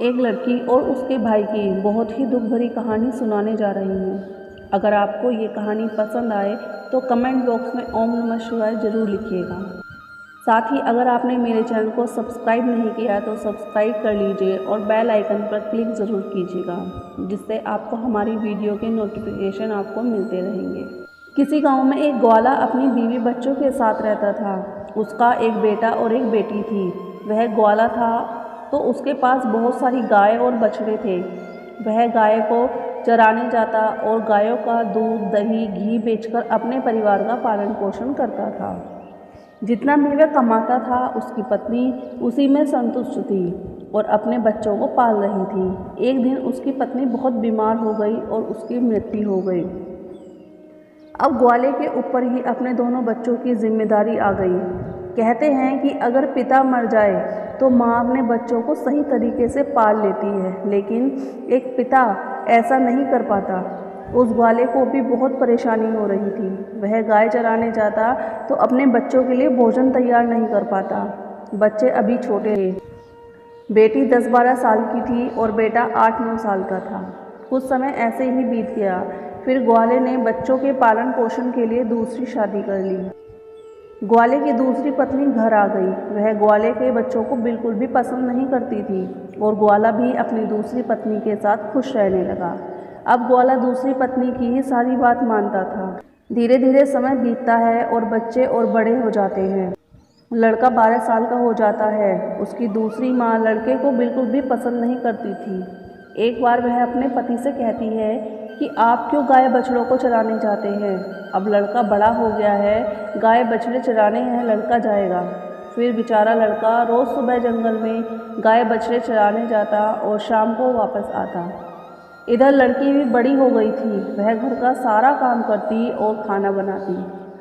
एक लड़की और उसके भाई की बहुत ही दुख भरी कहानी सुनाने जा रही हूँ। अगर आपको ये कहानी पसंद आए तो कमेंट बॉक्स में ओम नमः शिवाय ज़रूर लिखिएगा। साथ ही अगर आपने मेरे चैनल को सब्सक्राइब नहीं किया तो सब्सक्राइब कर लीजिए और बेल आइकन पर क्लिक ज़रूर कीजिएगा, जिससे आपको हमारी वीडियो के नोटिफिकेशन आपको मिलते रहेंगे। किसी गांव में एक ग्वाला अपनी बीवी बच्चों के साथ रहता था। उसका एक बेटा और एक बेटी थी। वह ग्वाला था तो उसके पास बहुत सारी गाय और बछड़े थे। वह गाय को चराने जाता और गायों का दूध, दही, घी बेचकर अपने परिवार का पालन पोषण करता था। जितना भी वह कमाता था उसकी पत्नी उसी में संतुष्ट थी और अपने बच्चों को पाल रही थी। एक दिन उसकी पत्नी बहुत बीमार हो गई और उसकी मृत्यु हो गई। अब ग्वाले के ऊपर ही अपने दोनों बच्चों की जिम्मेदारी आ गई। कहते हैं कि अगर पिता मर जाए तो माँ अपने बच्चों को सही तरीके से पाल लेती है, लेकिन एक पिता ऐसा नहीं कर पाता। उस ग्वाले को भी बहुत परेशानी हो रही थी। वह गाय चराने जाता तो अपने बच्चों के लिए भोजन तैयार नहीं कर पाता। बच्चे अभी छोटे थे। बेटी 10-12 साल की थी और बेटा 8-9 साल का था। कुछ समय ऐसे ही बीत गया। फिर ग्वाले ने बच्चों के पालन पोषण के लिए दूसरी शादी कर ली। ग्वाले की दूसरी पत्नी घर आ गई। वह ग्वाले के बच्चों को बिल्कुल भी पसंद नहीं करती थी और ग्वाला भी अपनी दूसरी पत्नी के साथ खुश रहने लगा। अब ग्वाला दूसरी पत्नी की ही सारी बात मानता था। धीरे धीरे समय बीतता है और बच्चे और बड़े हो जाते हैं। लड़का 12 साल का हो जाता है। उसकी दूसरी माँ लड़के को बिल्कुल भी पसंद नहीं करती थी। एक बार वह अपने पति से कहती है कि आप क्यों गाय बछड़ों को चराने जाते हैं? अब लड़का बड़ा हो गया है, गाय बछड़े चराने हैं लड़का जाएगा। फिर बेचारा लड़का रोज़ सुबह जंगल में गाय बछड़े चराने जाता और शाम को वापस आता। इधर लड़की भी बड़ी हो गई थी। वह घर का सारा काम करती और खाना बनाती,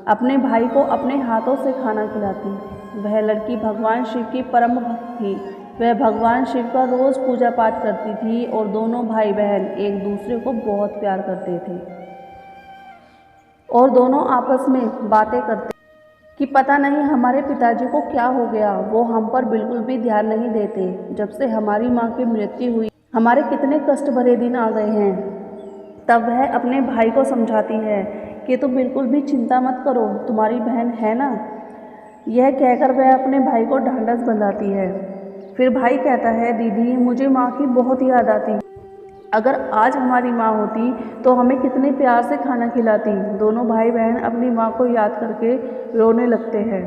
अपने भाई को अपने हाथों से खाना खिलाती। वह लड़की भगवान शिव की परम भक्त थी। वह भगवान शिव का रोज़ पूजा पाठ करती थी और दोनों भाई बहन एक दूसरे को बहुत प्यार करते थे और दोनों आपस में बातें करते कि पता नहीं हमारे पिताजी को क्या हो गया, वो हम पर बिल्कुल भी ध्यान नहीं देते। जब से हमारी माँ की मृत्यु हुई हमारे कितने कष्ट भरे दिन आ गए हैं। तब वह अपने भाई को समझाती है कि तुम बिल्कुल भी चिंता मत करो, तुम्हारी बहन है ना। यह कहकर वह अपने भाई को ढांढस बंधाती है। फिर भाई कहता है, दीदी मुझे माँ की बहुत याद आती। अगर आज हमारी माँ होती तो हमें कितने प्यार से खाना खिलाती। दोनों भाई बहन अपनी माँ को याद करके रोने लगते हैं।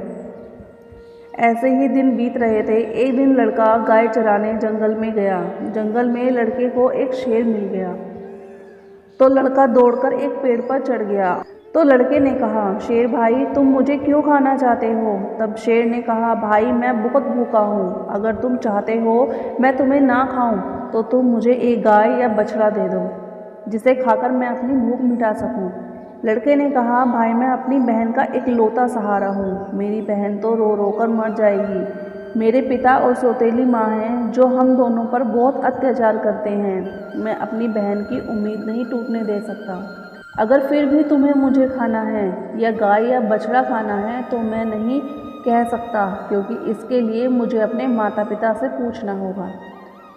ऐसे ही दिन बीत रहे थे। एक दिन लड़का गाय चराने जंगल में गया। जंगल में लड़के को एक शेर मिल गया तो लड़का दौड़कर एक पेड़ पर चढ़ गया। तो लड़के ने कहा, शेर भाई तुम मुझे क्यों खाना चाहते हो? तब शेर ने कहा, भाई मैं बहुत भूखा हूँ, अगर तुम चाहते हो मैं तुम्हें ना खाऊं तो तुम मुझे एक गाय या बछड़ा दे दो जिसे खाकर मैं अपनी भूख मिटा सकूं। लड़के ने कहा, भाई मैं अपनी बहन का इकलौता सहारा हूँ, मेरी बहन तो रो रो कर मर जाएगी। मेरे पिता और सौतेली माँ हैं जो हम दोनों पर बहुत अत्याचार करते हैं। मैं अपनी बहन की उम्मीद नहीं टूटने दे सकता। अगर फिर भी तुम्हें मुझे खाना है या गाय या बछड़ा खाना है तो मैं नहीं कह सकता, क्योंकि इसके लिए मुझे अपने माता पिता से पूछना होगा।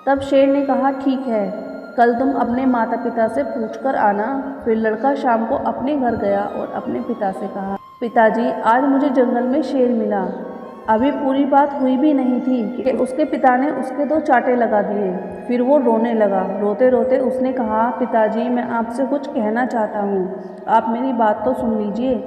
तब शेर ने कहा, ठीक है, कल तुम अपने माता पिता से पूछ कर आना। फिर लड़का शाम को अपने घर गया और अपने पिता से कहा, पिताजी आज मुझे जंगल में शेर मिला। अभी पूरी बात हुई भी नहीं थी कि उसके पिता ने उसके 2 चांटे लगा दिए। फिर वो रोने लगा। रोते रोते उसने कहा, पिताजी मैं आपसे कुछ कहना चाहता हूँ, आप मेरी बात तो सुन लीजिए।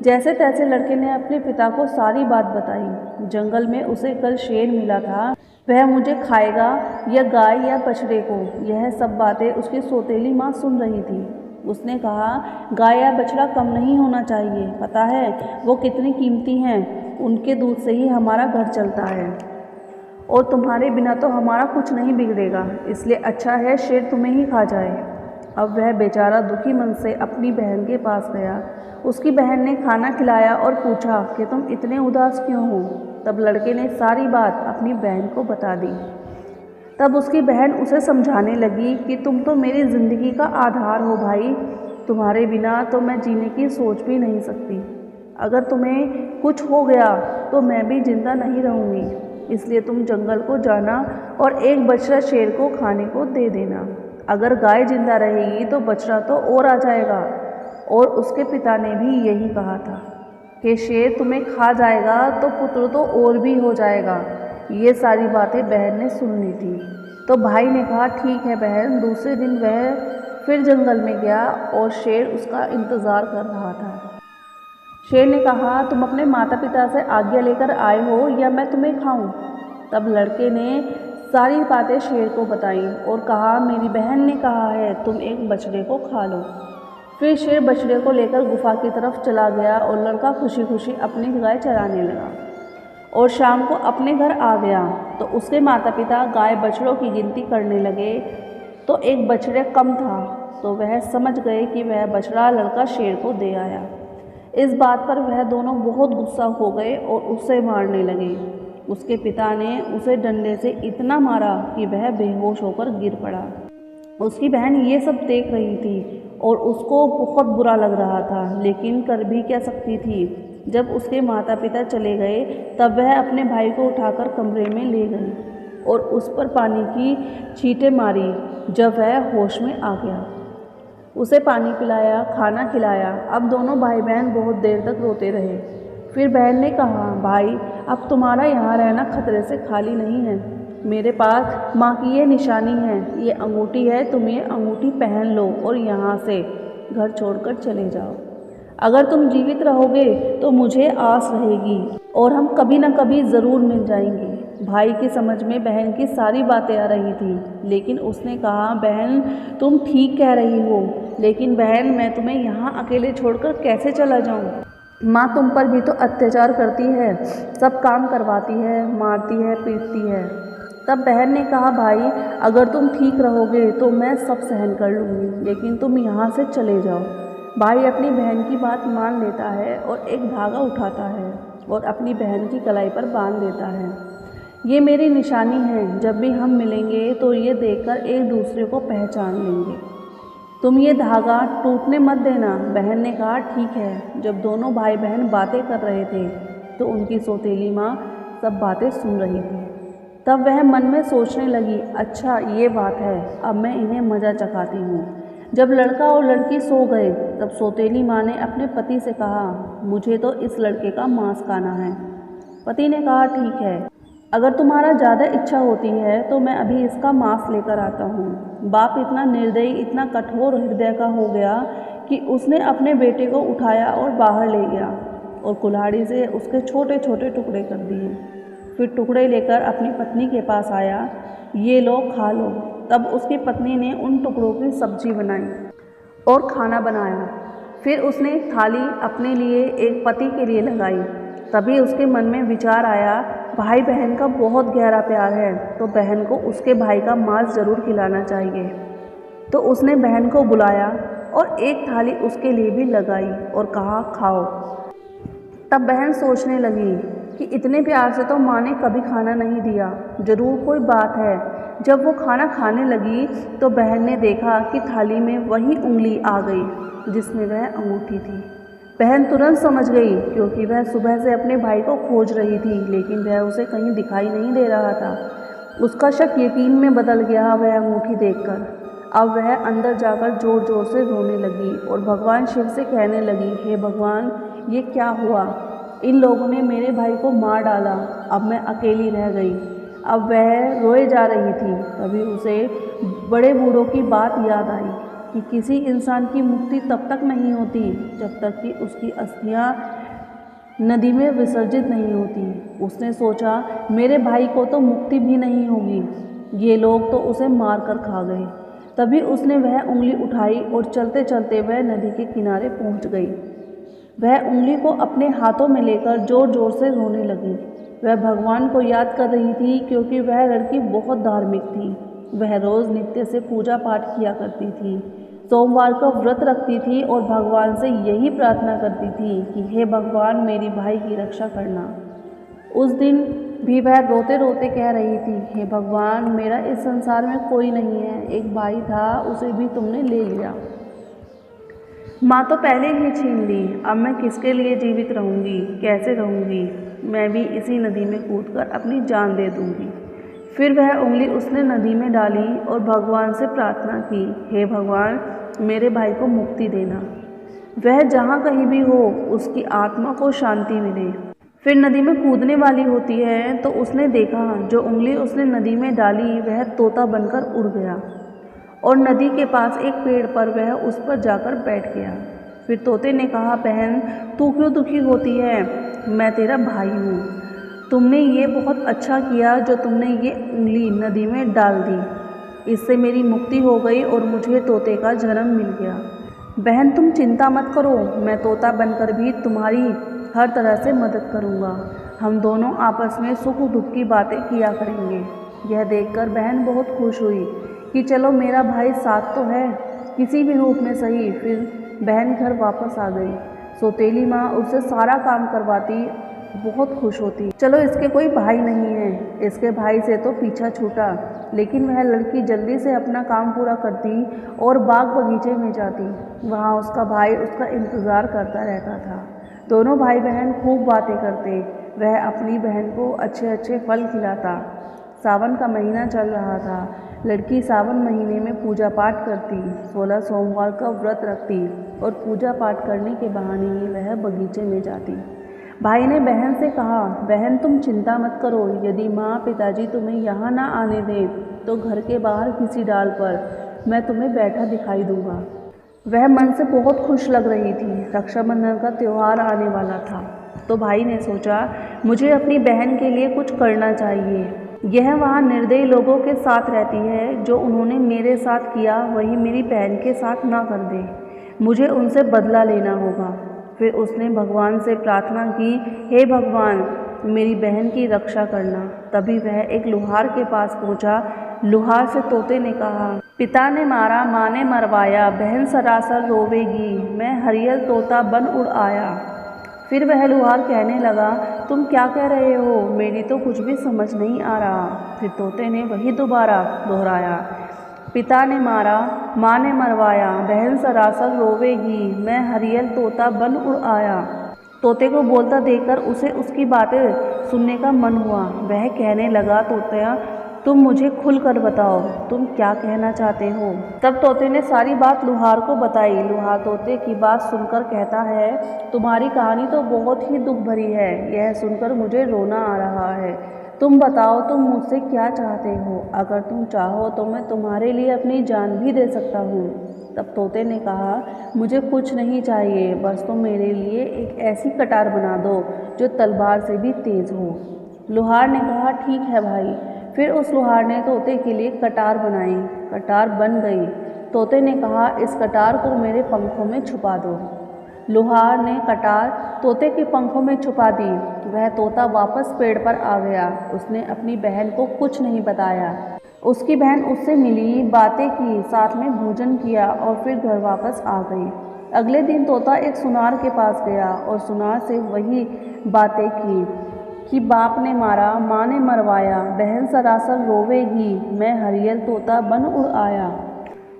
जैसे तैसे लड़के ने अपने पिता को सारी बात बताई। जंगल में उसे कल शेर मिला था, वह मुझे खाएगा या गाय या बछड़े को। यह सब बातें उसकी सौतेली माँ सुन रही थी। उसने कहा, गाय या बछड़ा कम नहीं होना चाहिए, पता है वो कितनी कीमती हैं, उनके दूध से ही हमारा घर चलता है और तुम्हारे बिना तो हमारा कुछ नहीं बिगड़ेगा, इसलिए अच्छा है शेर तुम्हें ही खा जाए। अब वह बेचारा दुखी मन से अपनी बहन के पास गया। उसकी बहन ने खाना खिलाया और पूछा कि तुम इतने उदास क्यों हो? तब लड़के ने सारी बात अपनी बहन को बता दी। तब उसकी बहन उसे समझाने लगी कि तुम तो मेरी ज़िंदगी का आधार हो भाई, तुम्हारे बिना तो मैं जीने की सोच भी नहीं सकती। अगर तुम्हें कुछ हो गया तो मैं भी जिंदा नहीं रहूँगी। इसलिए तुम जंगल को जाना और एक बछड़ा शेर को खाने को दे देना। अगर गाय जिंदा रहेगी तो बछड़ा तो और आ जाएगा। और उसके पिता ने भी यही कहा था कि शेर तुम्हें खा जाएगा तो पुत्र तो और भी हो जाएगा। ये सारी बातें बहन ने सुन ली थी। तो भाई ने कहा ठीक है बहन। दूसरे दिन वह फिर जंगल में गया और शेर उसका इंतज़ार कर रहा था। शेर ने कहा तुम अपने माता पिता से आज्ञा लेकर आए हो या मैं तुम्हें खाऊं? तब लड़के ने सारी बातें शेर को बताईं और कहा मेरी बहन ने कहा है तुम एक बछड़े को खा लो। फिर शेर बछड़े को लेकर गुफा की तरफ चला गया और लड़का खुशी खुशी अपनी गाय चराने लगा। और शाम को अपने घर आ गया तो उसके माता पिता गाय बछड़ों की गिनती करने लगे तो एक बछड़ा कम था, तो वह समझ गए कि वह बछड़ा लड़का शेर को दे आया। इस बात पर वह दोनों बहुत गुस्सा हो गए और उसे मारने लगे। उसके पिता ने उसे डंडे से इतना मारा कि वह बेहोश होकर गिर पड़ा। उसकी बहन ये सब देख रही थी और उसको बहुत बुरा लग रहा था, लेकिन कर भी क्या सकती थी। जब उसके माता पिता चले गए तब वह अपने भाई को उठाकर कमरे में ले गई और उस पर पानी की छींटें मारी। जब वह होश में आ गया उसे पानी पिलाया, खाना खिलाया। अब दोनों भाई बहन बहुत देर तक रोते रहे। फिर बहन ने कहा भाई अब तुम्हारा यहाँ रहना खतरे से खाली नहीं है। मेरे पास माँ की ये निशानी है, ये अंगूठी है, तुम ये अंगूठी पहन लो और यहाँ से घर छोड़कर चले जाओ। अगर तुम जीवित रहोगे तो मुझे आस रहेगी और हम कभी न कभी ज़रूर मिल जाएंगे। भाई की समझ में बहन की सारी बातें आ रही थी, लेकिन उसने कहा बहन तुम ठीक कह रही हो, लेकिन बहन मैं तुम्हें यहाँ अकेले छोड़कर कैसे चला जाऊँ? माँ तुम पर भी तो अत्याचार करती है, सब काम करवाती है, मारती है, पीटती है। तब बहन ने कहा भाई अगर तुम ठीक रहोगे तो मैं सब सहन कर लूँगी, लेकिन तुम यहाँ से चले जाओ। भाई अपनी बहन की बात मान लेता है और एक धागा उठाता है और अपनी बहन की कलाई पर बांध देता है। ये मेरी निशानी है, जब भी हम मिलेंगे तो ये देखकर एक दूसरे को पहचान लेंगे। तुम ये धागा टूटने मत देना। बहन ने कहा ठीक है। जब दोनों भाई बहन बातें कर रहे थे तो उनकी सौतेली माँ सब बातें सुन रही थी। तब वह मन में सोचने लगी अच्छा ये बात है, अब मैं इन्हें मज़ा चखाती हूँ। जब लड़का और लड़की सो गए तब सौतेली माँ ने अपने पति से कहा मुझे तो इस लड़के का मांस खाना है। पति ने कहा ठीक है, अगर तुम्हारा ज़्यादा इच्छा होती है तो मैं अभी इसका मांस लेकर आता हूँ। बाप इतना निर्दयी, इतना कठोर हृदय का हो गया कि उसने अपने बेटे को उठाया और बाहर ले गया और कुल्हाड़ी से उसके छोटे छोटे टुकड़े कर दिए। फिर टुकड़े लेकर अपनी पत्नी के पास आया, ये लो खा लो। तब उसकी पत्नी ने उन टुकड़ों की सब्जी बनाई और खाना बनाया। फिर उसने एक थाली अपने लिए, एक पति के लिए लगाई। तभी उसके मन में विचार आया भाई बहन का बहुत गहरा प्यार है तो बहन को उसके भाई का मांस ज़रूर खिलाना चाहिए। तो उसने बहन को बुलाया और एक थाली उसके लिए भी लगाई और कहा खाओ। तब बहन सोचने लगी कि इतने प्यार से तो माँ ने कभी खाना नहीं दिया, ज़रूर कोई बात है। जब वो खाना खाने लगी तो बहन ने देखा कि थाली में वही उंगली आ गई जिसमें वह अंगूठी थी। बहन तुरंत समझ गई क्योंकि वह सुबह से अपने भाई को खोज रही थी, लेकिन वह उसे कहीं दिखाई नहीं दे रहा था। उसका शक यकीन में बदल गया वह अंगूठी देखकर। अब वह अंदर जाकर ज़ोर ज़ोर से रोने लगी और भगवान शिव से कहने लगी हे भगवान ये क्या हुआ? इन लोगों ने मेरे भाई को मार डाला, अब मैं अकेली रह गई। अब वह रोए जा रही थी। तभी उसे बड़े बूढ़ों की बात याद आई कि किसी इंसान की मुक्ति तब तक नहीं होती जब तक कि उसकी अस्थियां नदी में विसर्जित नहीं होती। उसने सोचा मेरे भाई को तो मुक्ति भी नहीं होगी, ये लोग तो उसे मार कर खा गए। तभी उसने वह उंगली उठाई और चलते चलते वह नदी के किनारे पहुंच गई। वह उंगली को अपने हाथों में लेकर ज़ोर ज़ोर से रोने लगी। वह भगवान को याद कर रही थी क्योंकि वह लड़की बहुत धार्मिक थी। वह रोज़ नित्य से पूजा पाठ किया करती थी, सोमवार का व्रत रखती थी और भगवान से यही प्रार्थना करती थी कि हे भगवान मेरी भाई की रक्षा करना। उस दिन भी वह रोते रोते कह रही थी हे भगवान मेरा इस संसार में कोई नहीं है, एक भाई था उसे भी तुमने ले लिया। माँ तो पहले ही छीन ली, अब मैं किसके लिए जीवित रहूँगी, कैसे रहूँगी। मैं भी इसी नदी में कूदकर अपनी जान दे दूँगी। फिर वह उंगली उसने नदी में डाली और भगवान से प्रार्थना की, हे भगवान, मेरे भाई को मुक्ति देना। वह जहाँ कहीं भी हो उसकी आत्मा को शांति मिले। फिर नदी में कूदने वाली होती है तो उसने देखा जो उंगली उसने नदी में डाली वह तोता बनकर उड़ गया और नदी के पास एक पेड़ पर वह उस पर जाकर बैठ गया। फिर तोते ने कहा, बहन तू क्यों दुखी होती है, मैं तेरा भाई हूँ। तुमने ये बहुत अच्छा किया जो तुमने ये उंगली नदी में डाल दी। इससे मेरी मुक्ति हो गई और मुझे तोते का जन्म मिल गया। बहन तुम चिंता मत करो, मैं तोता बनकर भी तुम्हारी हर तरह से मदद करूँगा। हम दोनों आपस में सुख दुख की बातें किया करेंगे। यह देखकर बहन बहुत खुश हुई कि चलो मेरा भाई साथ तो है, किसी भी रूप में सही। फिर बहन घर वापस आ गई। सौतेली माँ उससे सारा काम करवाती, बहुत खुश होती। चलो इसके कोई भाई नहीं है, इसके भाई से तो पीछा छूटा। लेकिन वह लड़की जल्दी से अपना काम पूरा करती और बाग बगीचे में जाती। वहाँ उसका भाई उसका इंतज़ार करता रहता था। दोनों भाई बहन खूब बातें करते। वह अपनी बहन को अच्छे अच्छे फल खिलाता। सावन का महीना चल रहा था। लड़की सावन महीने में पूजा पाठ करती, 16 सोमवार का व्रत रखती और पूजा पाठ करने के बहाने ही वह बगीचे में जाती। भाई ने बहन से कहा, बहन तुम चिंता मत करो, यदि माँ पिताजी तुम्हें यहाँ ना आने दें तो घर के बाहर किसी डाल पर मैं तुम्हें बैठा दिखाई दूंगा। वह मन से बहुत खुश लग रही थी। रक्षाबंधन का त्यौहार आने वाला था तो भाई ने सोचा, मुझे अपनी बहन के लिए कुछ करना चाहिए। यह वहाँ निर्दयी लोगों के साथ रहती है, जो उन्होंने मेरे साथ किया वही मेरी बहन के साथ ना कर दे। मुझे उनसे बदला लेना होगा। फिर उसने भगवान से प्रार्थना की, हे भगवान, मेरी बहन की रक्षा करना। तभी वह एक लुहार के पास पहुंचा। लुहार से तोते ने कहा, पिता ने मारा, माँ ने मरवाया, बहन सरासर रोवेगी, मैं हरियल तोता बन उड़ आया। फिर वह लुहार कहने लगा, तुम क्या कह रहे हो, मेरी तो कुछ भी समझ नहीं आ रहा। फिर तोते ने वही दोबारा दोहराया, पिता ने मारा, माँ ने मरवाया, बहन सरासर रोवेगी, मैं हरियल तोता बन उड़ आया। तोते को बोलता देखकर उसे उसकी बातें सुनने का मन हुआ। वह कहने लगा, तोतिया तुम मुझे खुल कर बताओ, तुम क्या कहना चाहते हो। तब तोते ने सारी बात लुहार को बताई। लुहार तोते की बात सुनकर कहता है, तुम्हारी कहानी तो बहुत ही दुख भरी है, यह सुनकर मुझे रोना आ रहा है। तुम बताओ, तुम मुझसे क्या चाहते हो, अगर तुम चाहो तो मैं तुम्हारे लिए अपनी जान भी दे सकता हूँ। तब तोते ने कहा, मुझे कुछ नहीं चाहिए, बस तुम मेरे लिए एक ऐसी कटार बना दो जो तलवार से भी तेज हो। लुहार ने कहा, ठीक है भाई। फिर उस लुहार ने तोते के लिए कटार बनाई। कटार बन गई। तोते ने कहा, इस कटार को मेरे पंखों में छुपा दो। लुहार ने कटार तोते के पंखों में छुपा दी। वह तोता वापस पेड़ पर आ गया। उसने अपनी बहन को कुछ नहीं बताया। उसकी बहन उससे मिली, बातें की, साथ में भोजन किया और फिर घर वापस आ गई। अगले दिन तोता एक सुनार के पास गया और सुनार से वही बातें की कि बाप ने मारा, माँ ने मरवाया, बहन सरासर रोवेगी, मैं हरियल तोता बन उड़ आया।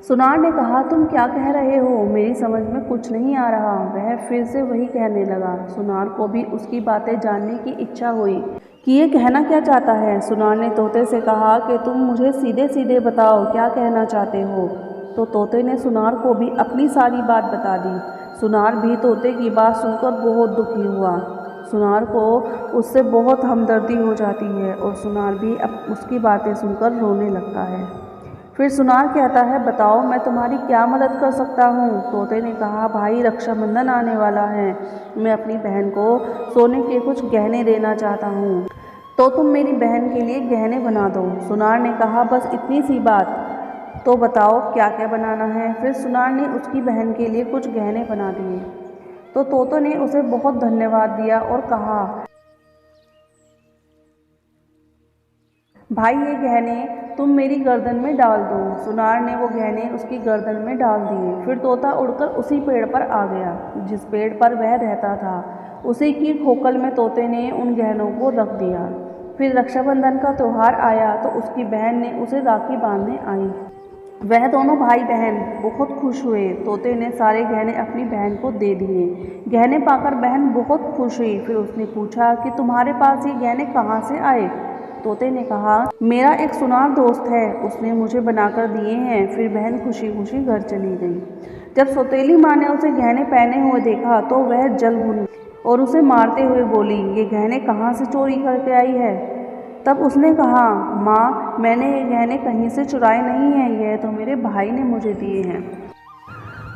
सुनार ने कहा, तुम क्या कह रहे हो, मेरी समझ में कुछ नहीं आ रहा। वह फिर से वही कहने लगा। सुनार को भी उसकी बातें जानने की इच्छा हुई कि ये कहना क्या चाहता है। सुनार ने तोते से कहा कि तुम मुझे सीधे सीधे बताओ क्या कहना चाहते हो। तो तोते ने सुनार को भी अपनी सारी बात बता दी। सुनार भी तोते की बात सुनकर बहुत दुखी हुआ। सुनार को उससे बहुत हमदर्दी हो जाती है और सुनार भी अब उसकी बातें सुनकर रोने लगता है। फिर सुनार कहता है, बताओ मैं तुम्हारी क्या मदद कर सकता हूँ। तोते ने कहा, भाई रक्षाबंधन आने वाला है, मैं अपनी बहन को सोने के कुछ गहने देना चाहता हूँ, तो तुम मेरी बहन के लिए गहने बना दो। सुनार ने कहा, बस इतनी सी बात, तो बताओ क्या क्या बनाना है। फिर सुनार ने उसकी बहन के लिए कुछ गहने बना दिए। तो तोते ने उसे बहुत धन्यवाद दिया और कहा, भाई ये गहने तुम मेरी गर्दन में डाल दो। सुनार ने वो गहने उसकी गर्दन में डाल दिए। फिर तोता उड़कर उसी पेड़ पर आ गया जिस पेड़ पर वह रहता था। उसी की खोखल में तोते ने उन गहनों को रख दिया। फिर रक्षाबंधन का त्यौहार आया तो उसकी बहन ने उसे राखी बांधने आई। वह दोनों भाई बहन बहुत खुश हुए। तोते ने सारे गहने अपनी बहन को दे दिए। गहने पाकर बहन बहुत खुश हुई। फिर उसने पूछा कि तुम्हारे पास ये गहने कहाँ से आए? तोते ने कहा, मेरा एक सुनार दोस्त है, उसने मुझे बनाकर दिए हैं। फिर बहन खुशी खुशी घर चली गई। जब सौतेली माँ ने उसे गहने पहने हुए देखा तो वह जल भुनी और उसे मारते हुए बोली, ये गहने कहाँ से चोरी करके आई है? तब उसने कहा, माँ, मैंने ये गहने कहीं से चुराए नहीं हैं, यह तो मेरे भाई ने मुझे दिए हैं।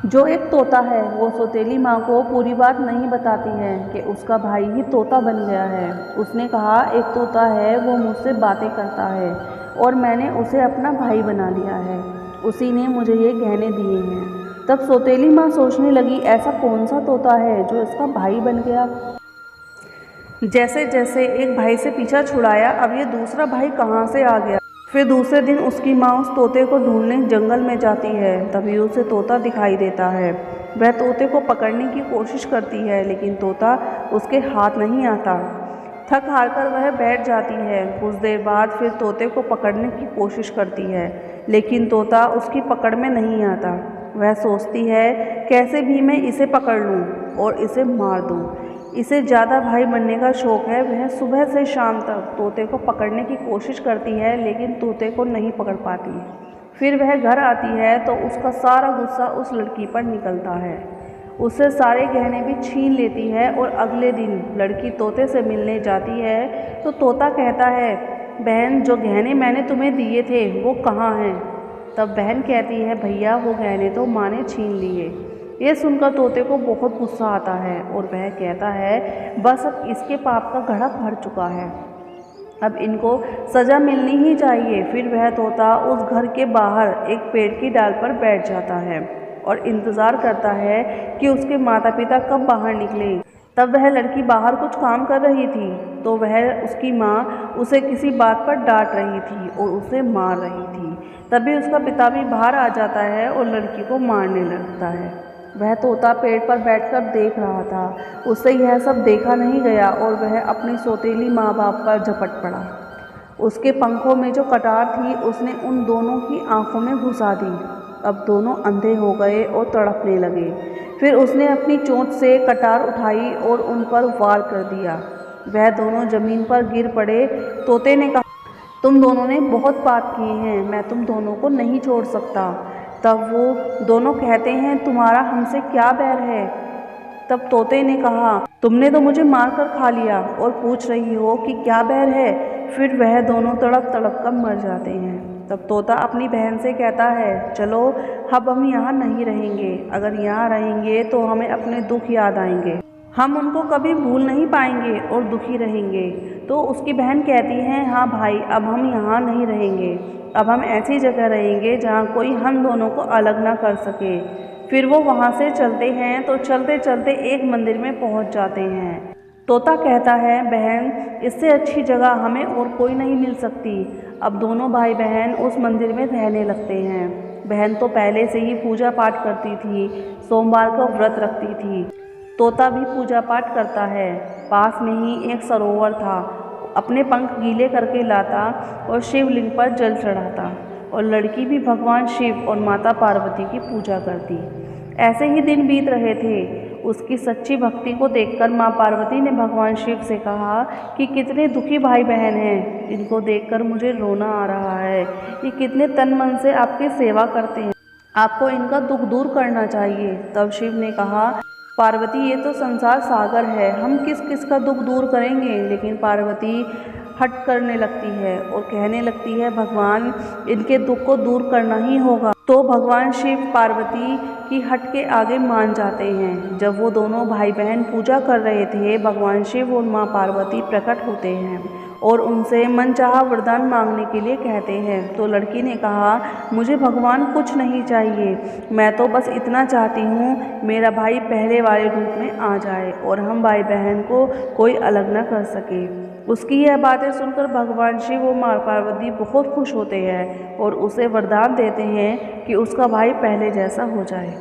जो एक तोता है वो सौतेली माँ को पूरी बात नहीं बताती है कि उसका भाई ही तोता बन गया है। उसने कहा, एक तोता है, वो मुझसे बातें करता है और मैंने उसे अपना भाई बना लिया है, उसी ने मुझे ये गहने दिए हैं। तब सौतेली माँ सोचने लगी, ऐसा कौन सा तोता है जो इसका भाई बन गया? जैसे जैसे एक भाई से पीछा छुड़ाया, अब ये दूसरा भाई कहाँ से आ गया। फिर दूसरे दिन उसकी माँ उस तोते को ढूंढने जंगल में जाती है। तभी उसे तोता दिखाई देता है। वह तोते को पकड़ने की कोशिश करती है, लेकिन तोता उसके हाथ नहीं आता। थक हार कर वह बैठ जाती है। कुछ देर बाद फिर तोते को पकड़ने की कोशिश करती है, लेकिन तोता उसकी पकड़ में नहीं आता। वह सोचती है, कैसे भी मैं इसे पकड़ लूँ और इसे मार दूँ। इसे ज़्यादा भाई बनने का शौक़ है। वह सुबह से शाम तक तोते को पकड़ने की कोशिश करती है, लेकिन तोते को नहीं पकड़ पाती। फिर वह घर आती है तो उसका सारा गुस्सा उस लड़की पर निकलता है। उससे सारे गहने भी छीन लेती है और अगले दिन लड़की तोते से मिलने जाती है तो तोता कहता है, बहन, जो गहने मैंने तुम्हें दिए थे वो कहाँ हैं? तब बहन कहती है, भैया, वो गहने तो माँ ने छीन लिए। ये सुनकर तोते को बहुत गुस्सा आता है और वह कहता है, बस अब इसके पाप का घड़ा भर चुका है, अब इनको सज़ा मिलनी ही चाहिए। फिर वह तोता उस घर के बाहर एक पेड़ की डाल पर बैठ जाता है और इंतज़ार करता है कि उसके माता पिता कब बाहर निकले। तब वह लड़की बाहर कुछ काम कर रही थी तो वह उसकी माँ उसे किसी बात पर डांट रही थी और उसे मार रही थी। तभी उसका पिता भी बाहर आ जाता है और लड़की को मारने लगता है। वह तोता पेड़ पर बैठकर देख रहा था। उससे यह सब देखा नहीं गया और वह अपनी सौतेली माँ बाप पर झपट पड़ा। उसके पंखों में जो कटार थी उसने उन दोनों की आंखों में घुसा दी। अब दोनों अंधे हो गए और तड़पने लगे। फिर उसने अपनी चोंच से कटार उठाई और उन पर वार कर दिया। वह दोनों जमीन पर गिर पड़े। तोते ने कहा, तुम दोनों ने बहुत पाप किए हैं, मैं तुम दोनों को नहीं छोड़ सकता। तब वो दोनों कहते हैं, तुम्हारा हमसे क्या बैर है? तब तोते ने कहा, तुमने तो मुझे मार कर खा लिया और पूछ रही हो कि क्या बैर है? फिर वह दोनों तड़प तड़प कर मर जाते हैं। तब तोता अपनी बहन से कहता है, चलो अब हम यहाँ नहीं रहेंगे। अगर यहाँ रहेंगे तो हमें अपने दुख याद आएंगे, हम उनको कभी भूल नहीं पाएंगे और दुखी रहेंगे। तो उसकी बहन कहती है, हाँ भाई, अब हम यहाँ नहीं रहेंगे, अब हम ऐसी जगह रहेंगे जहाँ कोई हम दोनों को अलग ना कर सके। फिर वो वहाँ से चलते हैं तो चलते चलते एक मंदिर में पहुँच जाते हैं। तोता कहता है, बहन, इससे अच्छी जगह हमें और कोई नहीं मिल सकती। अब दोनों भाई बहन उस मंदिर में रहने लगते हैं। बहन तो पहले से ही पूजा पाठ करती थी, सोमवार का व्रत रखती थी। तोता भी पूजा पाठ करता है। पास में ही एक सरोवर था। अपने पंख गीले करके लाता और शिवलिंग पर जल चढ़ाता और लड़की भी भगवान शिव और माता पार्वती की पूजा करती। ऐसे ही दिन बीत रहे थे। उसकी सच्ची भक्ति को देखकर माँ पार्वती ने भगवान शिव से कहा कि कितने दुखी भाई बहन हैं, इनको देखकर मुझे रोना आ रहा है। ये कितने तन मन से आपकी सेवा करते हैं, आपको इनका दुख दूर करना चाहिए। तब शिव ने कहा, पार्वती, ये तो संसार सागर है, हम किस किस का दुख दूर करेंगे। लेकिन पार्वती हट करने लगती है और कहने लगती है, भगवान, इनके दुख को दूर करना ही होगा। तो भगवान शिव पार्वती की हट के आगे मान जाते हैं। जब वो दोनों भाई बहन पूजा कर रहे थे, भगवान शिव और माँ पार्वती प्रकट होते हैं और उनसे मनचाहा वरदान मांगने के लिए कहते हैं। तो लड़की ने कहा, मुझे भगवान कुछ नहीं चाहिए, मैं तो बस इतना चाहती हूँ मेरा भाई पहले वाले रूप में आ जाए और हम भाई बहन को कोई अलग ना कर सके। उसकी यह बातें सुनकर भगवान शिव और माँ पार्वती बहुत खुश होते हैं और उसे वरदान देते हैं कि उसका भाई पहले जैसा हो जाए।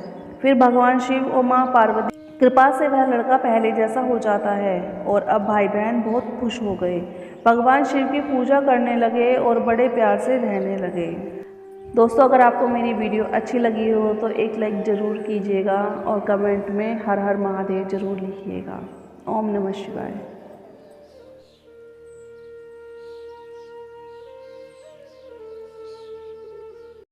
फिर भगवान शिव और माँ पार्वती कृपा से वह लड़का पहले जैसा हो जाता है और अब भाई बहन बहुत खुश हो गए। भगवान शिव की पूजा करने लगे और बड़े प्यार से रहने लगे। दोस्तों, अगर आपको मेरी वीडियो अच्छी लगी हो तो एक लाइक ज़रूर कीजिएगा और कमेंट में हर हर महादेव ज़रूर लिखिएगा। ओम नमः शिवाय।